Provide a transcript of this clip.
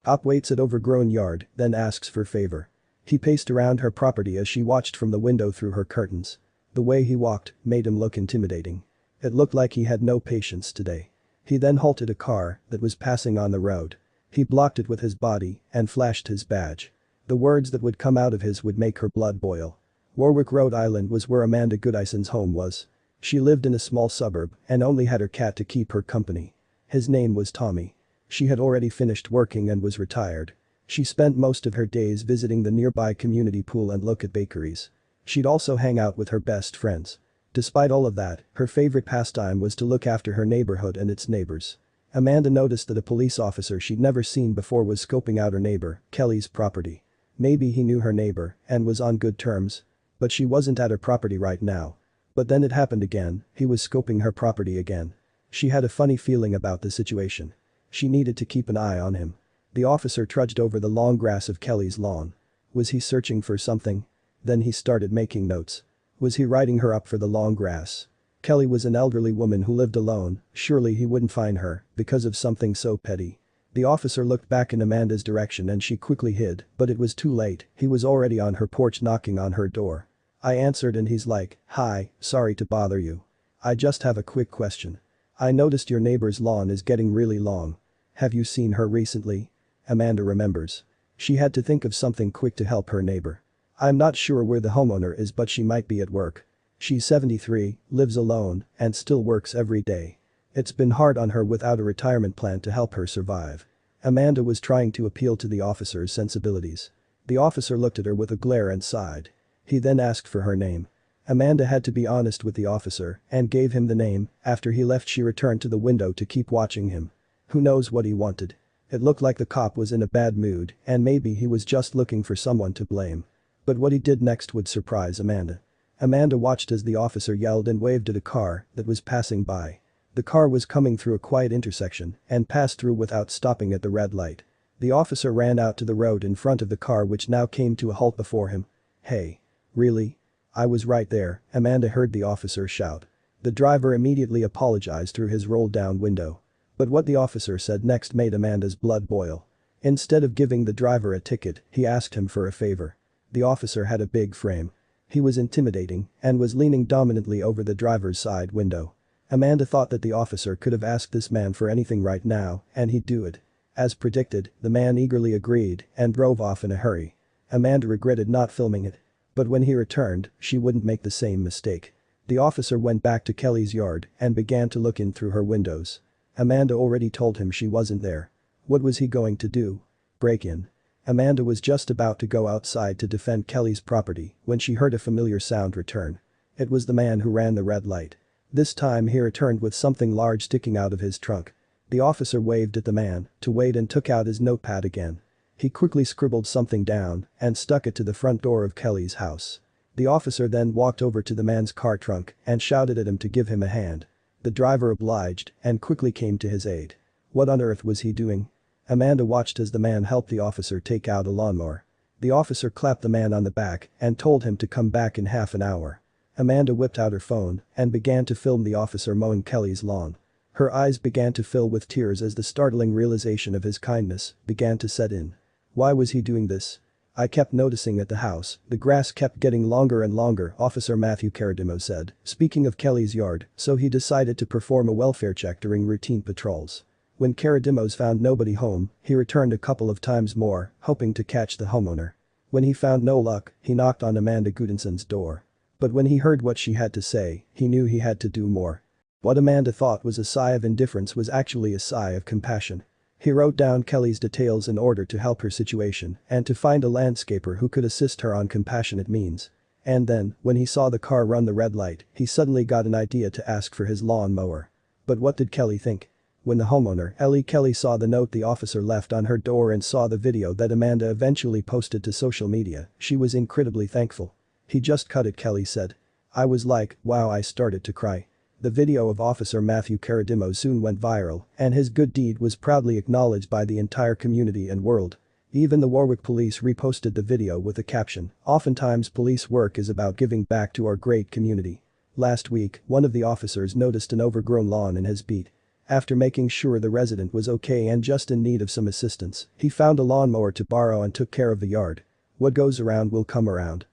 Op waits at Overgrown yard, then asks for favor. He paced around her property as she watched from the window through her curtains. The way he walked made him look intimidating. It looked like he had no patience today. He then halted a car that was passing on the road. He blocked it with his body and flashed his badge. The words that would come out of his would make her blood boil. Warwick, Rhode Island was where Amanda Goodison's home was. She lived in a small suburb and only had her cat to keep her company. His name was Tommy. She had already finished working and was retired. She spent most of her days visiting the nearby community pool and look at bakeries. She'd also hang out with her best friends. Despite all of that, her favorite pastime was to look after her neighborhood and its neighbors. Amanda noticed that a police officer she'd never seen before was scoping out her neighbor, Kelly's property. Maybe he knew her neighbor and was on good terms. But she wasn't at her property right now. But then it happened again, he was scoping her property again. She had a funny feeling about the situation. She needed to keep an eye on him. The officer trudged over the long grass of Kelly's lawn. Was he searching for something? Then he started making notes. Was he writing her up for the long grass? Kelly was an elderly woman who lived alone, surely he wouldn't find her, because of something so petty. The officer looked back in Amanda's direction and she quickly hid, but it was too late, he was already on her porch knocking on her door. I answered and he's like, "Hi, sorry to bother you. I just have a quick question. I noticed your neighbor's lawn is getting really long. Have you seen her recently?" Amanda remembers. She had to think of something quick to help her neighbor. "I'm not sure where the homeowner is, but she might be at work. She's 73, lives alone, and still works every day. It's been hard on her without a retirement plan to help her survive." Amanda was trying to appeal to the officer's sensibilities. The officer looked at her with a glare and sighed. He then asked for her name. Amanda had to be honest with the officer and gave him the name. After he left, she returned to the window to keep watching him. Who knows what he wanted? It looked like the cop was in a bad mood and maybe he was just looking for someone to blame. But what he did next would surprise Amanda. Amanda watched as the officer yelled and waved at a car that was passing by. The car was coming through a quiet intersection and passed through without stopping at the red light. The officer ran out to the road in front of the car, which now came to a halt before him. "Hey. Really? I was right there," Amanda heard the officer shout. The driver immediately apologized through his rolled-down window. But what the officer said next made Amanda's blood boil. Instead of giving the driver a ticket, he asked him for a favor. The officer had a big frame. He was intimidating and was leaning dominantly over the driver's side window. Amanda thought that the officer could have asked this man for anything right now and he'd do it. As predicted, the man eagerly agreed and drove off in a hurry. Amanda regretted not filming it. But when he returned, she wouldn't make the same mistake. The officer went back to Kelly's yard and began to look in through her windows. Amanda already told him she wasn't there. What was he going to do? Break in? Amanda was just about to go outside to defend Kelly's property when she heard a familiar sound return. It was the man who ran the red light. This time he returned with something large sticking out of his trunk. The officer waved at the man to wait and took out his notepad again. He quickly scribbled something down and stuck it to the front door of Kelly's house. The officer then walked over to the man's car trunk and shouted at him to give him a hand. The driver obliged and quickly came to his aid. What on earth was he doing? Amanda watched as the man helped the officer take out a lawnmower. The officer clapped the man on the back and told him to come back in half an hour. Amanda whipped out her phone and began to film the officer mowing Kelly's lawn. Her eyes began to fill with tears as the startling realization of his kindness began to set in. Why was he doing this? I kept noticing at the house, the grass kept getting longer and longer, Officer Matthew Caradimo said, speaking of Kelly's yard, so he decided to perform a welfare check during routine patrols. When Caradimos found nobody home, he returned a couple of times more, hoping to catch the homeowner. When he found no luck, he knocked on Amanda Goodison's door. But when he heard what she had to say, he knew he had to do more. What Amanda thought was a sigh of indifference was actually a sigh of compassion. He wrote down Kelly's details in order to help her situation and to find a landscaper who could assist her on compassionate means. And then, when he saw the car run the red light, he suddenly got an idea to ask for his lawn mower. But what did Kelly think? When the homeowner, Ellie Kelly, saw the note the officer left on her door and saw the video that Amanda eventually posted to social media, she was incredibly thankful. "He just cut it," Kelly said. "I was like, wow," I started to cry. The video of Officer Matthew Caradimo soon went viral, and his good deed was proudly acknowledged by the entire community and world. Even the Warwick police reposted the video with the caption, "Oftentimes police work is about giving back to our great community." Last week, one of the officers noticed an overgrown lawn in his beat. After making sure the resident was okay and just in need of some assistance, he found a lawnmower to borrow and took care of the yard. What goes around will come around.